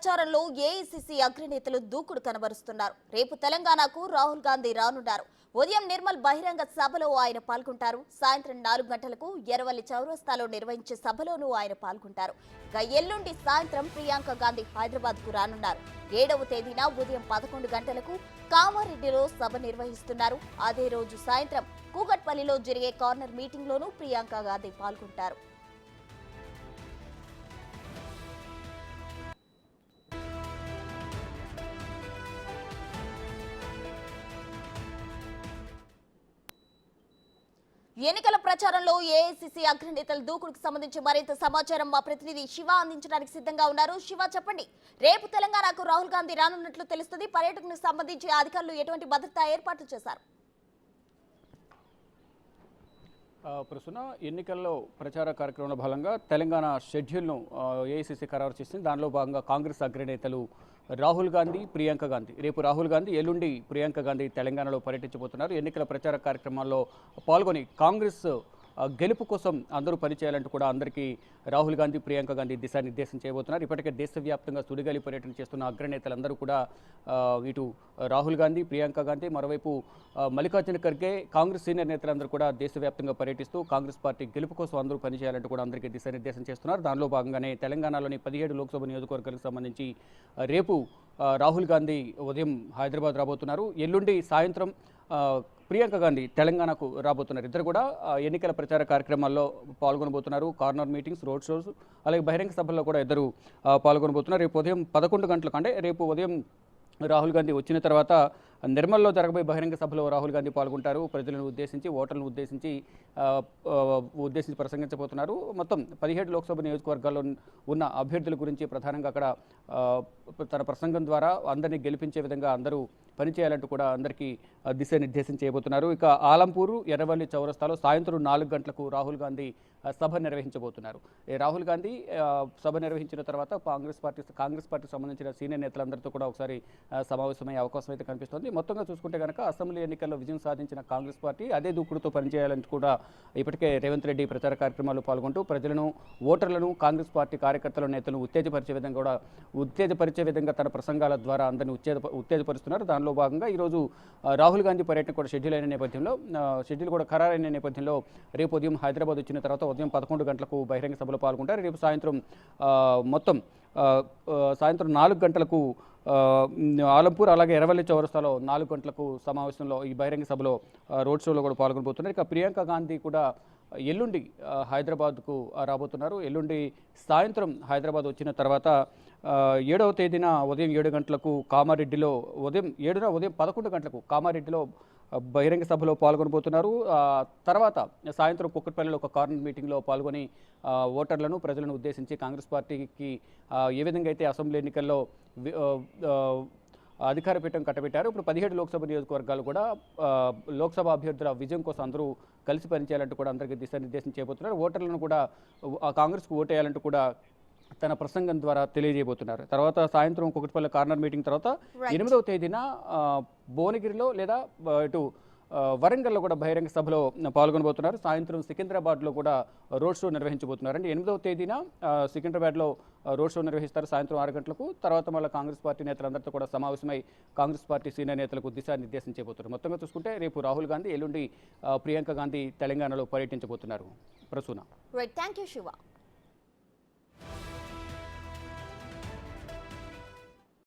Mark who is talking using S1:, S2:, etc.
S1: ప్రచారంలో ఏఐసీసీ అగ్రనేతలు దూకుడు కనబరుస్తున్నారు. రేపు తెలంగాణకు రాహుల్ గాంధీ రానున్నారు. ఉదయం నిర్మల్ బహిరంగ సభలో ఆయన పాల్గొంటారు. సాయంత్రం 4 గంటలకు ఎర్రవల్లి చౌరస్తాలో నిర్వహించే సభలోనూ ఆయన పాల్గొంటారు. ఇక ఎల్లుండి సాయంత్రం ప్రియాంక గాంధీ హైదరాబాద్ కు రానున్నారు. 7వ తేదీన ఉదయం 11 గంటలకు కామారెడ్డిలో సభ నిర్వహిస్తున్నారు. అదే రోజు సాయంత్రం కూకట్పల్లిలో జరిగే కార్నర్ మీటింగ్ లోనూ ప్రియాంక గాంధీ పాల్గొంటారు. ఎన్నికల ప్రచారంలో ఏఐసీసీ అగ్రనేతల దూకుడుకు సంబంధించి మరింత సమాచారం మా ప్రతినిధి శివ అందించడానికి సిద్ధంగా ఉన్నారు. శివ, చెప్పండి. రేపు తెలంగాణకు రాహుల్ గాంధీ రానున్నట్లు తెలుస్తుంది. పర్యటనకు సంబంధించి అధికారులు ఎటువంటి భద్రతా ఏర్పాట్లు చేశారు?
S2: ప్రస్తుత ఎన్నికల్లో ప్రచార కార్యక్రమంలో భాగంగా తెలంగాణ షెడ్యూల్ను ఏఐసీసీ ఖరారు చేసింది. దానిలో భాగంగా కాంగ్రెస్ అగ్రనేతలు రాహుల్ గాంధీ, ప్రియాంక గాంధీ, రేపు రాహుల్ గాంధీ, ఎల్లుండి ప్రియాంక గాంధీ తెలంగాణలో పర్యటించబోతున్నారు. ఎన్నికల ప్రచార కార్యక్రమాల్లో పాల్గొని కాంగ్రెస్ గెలుపు కోసం అందరూ పనిచేయాలంటూ కూడా అందరికీ రాహుల్ గాంధీ, ప్రియాంక గాంధీ దిశానిర్దేశం చేయబోతున్నారు. ఇప్పటికే దేశవ్యాప్తంగా సుడిగాలి పర్యటన చేస్తున్న అగ్రనేతలందరూ కూడా ఇటు రాహుల్ గాంధీ, ప్రియాంక గాంధీ, మరోవైపు మల్లికార్జున ఖర్గే, కాంగ్రెస్ సీనియర్ నేతలందరూ కూడా దేశవ్యాప్తంగా పర్యటిస్తూ కాంగ్రెస్ పార్టీ గెలుపు కోసం అందరూ పనిచేయాలంటూ కూడా అందరికీ దిశానిర్దేశం చేస్తున్నారు. దానిలో భాగంగానే తెలంగాణలోని 17 లోక్సభ నియోజకవర్గాలకు సంబంధించి రేపు రాహుల్ గాంధీ ఉదయం హైదరాబాద్ రాబోతున్నారు. ఎల్లుండి సాయంత్రం ప్రియాంక గాంధీ తెలంగాణకు రాబోతున్నారు. ఇద్దరు కూడా ఎన్నికల ప్రచార కార్యక్రమాల్లో పాల్గొనబోతున్నారు. కార్నర్ మీటింగ్స్, రోడ్ షోస్, అలాగే బహిరంగ సభల్లో కూడా ఇద్దరు పాల్గొనబోతున్నారు. రేపు ఉదయం 11 గంటలకు, అంటే రేపు ఉదయం రాహుల్ గాంధీ వచ్చిన తర్వాత నిర్మల్లో జరగబోయే బహిరంగ సభలో రాహుల్ గాంధీ పాల్గొంటారు. ప్రజలను ఉద్దేశించి, ఓటర్లను ఉద్దేశించి ప్రసంగించబోతున్నారు. మొత్తం 17 లోక్సభ నియోజకవర్గాల్లో ఉన్న అభ్యర్థుల గురించి ప్రధానంగా అక్కడ తన ప్రసంగం ద్వారా అందరినీ గెలిపించే విధంగా అందరూ పనిచేయాలంటూ కూడా అందరికీ దిశానిర్దేశం చేయబోతున్నారు. ఇక ఆలంపూరు, ఎర్రవల్లి చౌరస్తాలో సాయంత్రం 4 గంటలకు రాహుల్ గాంధీ సభ నిర్వహించబోతున్నారు. రాహుల్ గాంధీ సభ నిర్వహించిన తర్వాత కాంగ్రెస్ పార్టీకి సంబంధించిన సీనియర్ నేతలందరితో కూడా ఒకసారి సమావేశమయ్యే అవకాశం అయితే కనిపిస్తోంది. మొత్తంగా చూసుకుంటే కనుక అసెంబ్లీ ఎన్నికల్లో విజయం సాధించిన కాంగ్రెస్ పార్టీ అదే దూకుడుతో పనిచేయాలని కూడా ఇప్పటికే రేవంత్ రెడ్డి ప్రచార కార్యక్రమాల్లో పాల్గొంటూ ప్రజలను, ఓటర్లను, కాంగ్రెస్ పార్టీ కార్యకర్తల నేతలను ఉత్తేజపరిచే విధంగా తన ప్రసంగాల ద్వారా అందరినీ ఉత్తేజపరుస్తున్నారు. దానిలో భాగంగా ఈరోజు రాహుల్ గాంధీ పర్యటన కూడా షెడ్యూల్ కూడా ఖరారైన నేపథ్యంలో రేపు ఉదయం హైదరాబాద్ వచ్చిన తర్వాత ఉదయం 11 గంటలకు బహిరంగ సభలో పాల్గొంటారు. రేపు సాయంత్రం సాయంత్రం 4 గంటలకు ఆలంపూర్, అలాగే ఎర్రవల్లి చౌరస్తాలో 4 గంటలకు సమావేశంలో ఈ బహిరంగ సభలో రోడ్ షోలో కూడా పాల్గొనబోతున్నారు. ఇక ప్రియాంక గాంధీ కూడా ఎల్లుండి హైదరాబాద్కు రాబోతున్నారు. ఎల్లుండి సాయంత్రం హైదరాబాద్ వచ్చిన తర్వాత 7వ తేదీన ఉదయం 7 గంటలకు కామారెడ్డిలో, ఉదయం 11 గంటలకు కామారెడ్డిలో బహిరంగ సభలో పాల్గొనబోతున్నారు. తర్వాత సాయంత్రం కుక్కట్పల్లిలో ఒక కార్నర్ మీటింగ్లో పాల్గొని ఓటర్లను, ప్రజలను ఉద్దేశించి కాంగ్రెస్ పార్టీకి ఏ విధంగా అయితే అసెంబ్లీ ఎన్నికల్లో అధికార పీఠం కట్టబెట్టారు, ఇప్పుడు 17 లోక్సభ నియోజకవర్గాలు కూడా లోక్సభ అభ్యర్థుల విజయం కోసం అందరూ కలిసి పనిచేయాలంటూ కూడా అందరికీ దిశానిర్దేశం చేయబోతున్నారు. ఓటర్లను కూడా కాంగ్రెస్కు ఓటేయాలంటూ కూడా తన ప్రసంగం ద్వారా తెలియజేయబోతున్నారు. తర్వాత సాయంత్రం కుకట్పల్లి కార్నర్ మీటింగ్ తర్వాత 8వ తేదీన భువనగిరిలో లేదా ఇటు వరంగల్లో కూడా బహిరంగ సభలో పాల్గొనబోతున్నారు. సాయంత్రం సికింద్రాబాద్లో కూడా రోడ్ షో నిర్వహించబోతున్నారు. అంటే 8వ తేదీన సికింద్రాబాద్లో రోడ్ షో నిర్వహిస్తారు సాయంత్రం 6 గంటలకు. తర్వాత మళ్ళీ కాంగ్రెస్ పార్టీ నేతలందరితో కూడా సమావేశమై కాంగ్రెస్ పార్టీ సీనియర్ నేతలకు దిశానిర్దేశం చేయబోతున్నారు. మొత్తంగా చూసుకుంటే రేపు రాహుల్ గాంధీ, ఎల్లుండి ప్రియాంక గాంధీ తెలంగాణలో పర్యటించబోతున్నారు. ప్రసూన.
S1: Thank you Shiva.